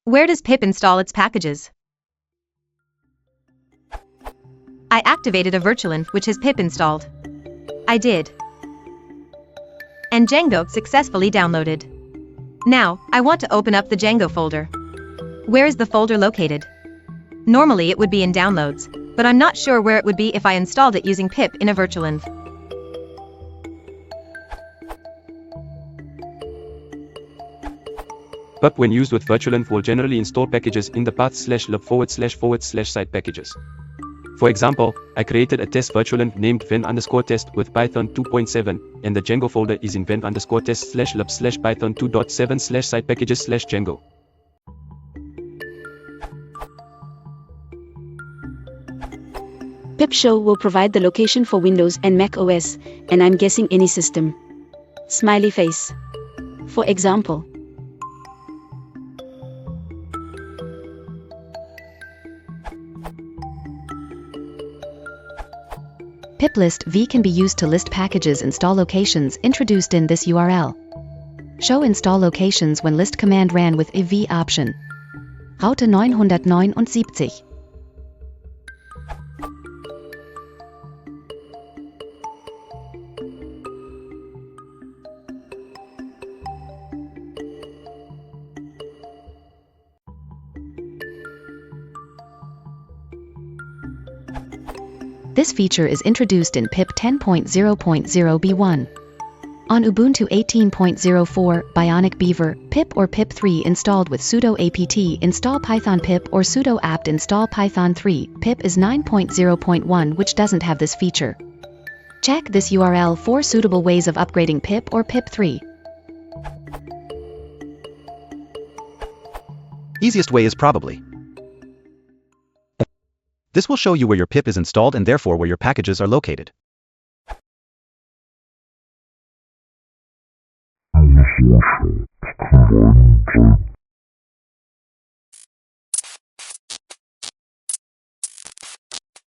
Where does pip install its packages? I activated a virtualenv which has pip installed. I did. And Django successfully downloaded. Now, I want to open up the Django folder. Where is the folder located? Normally it would be in downloads, but I'm not sure where it would be if I installed it using pip in a virtualenv. Pip when used with virtualenv will generally install packages in the path/lib//site packages. For example, I created a test virtualenv named ven_test with Python 2.7, and the Django folder is in ven_test/lib/python 2.7/site packages/Django. Pip show will provide the location for Windows and Mac OS, and I'm guessing any system. Smiley face. For example. Pip list v can be used to list packages install locations introduced in this URL. Show install locations when list command ran with ev option. Route 979. This feature is introduced in pip 10.0.0b1. On Ubuntu 18.04, Bionic Beaver, pip or pip3 installed with sudo apt install python pip or sudo apt install python 3, pip is 9.0.1 which doesn't have this feature. Check this URL for suitable ways of upgrading pip or pip3. Easiest way is probably. This will show you where your pip is installed and therefore where your packages are located. Unfortunate.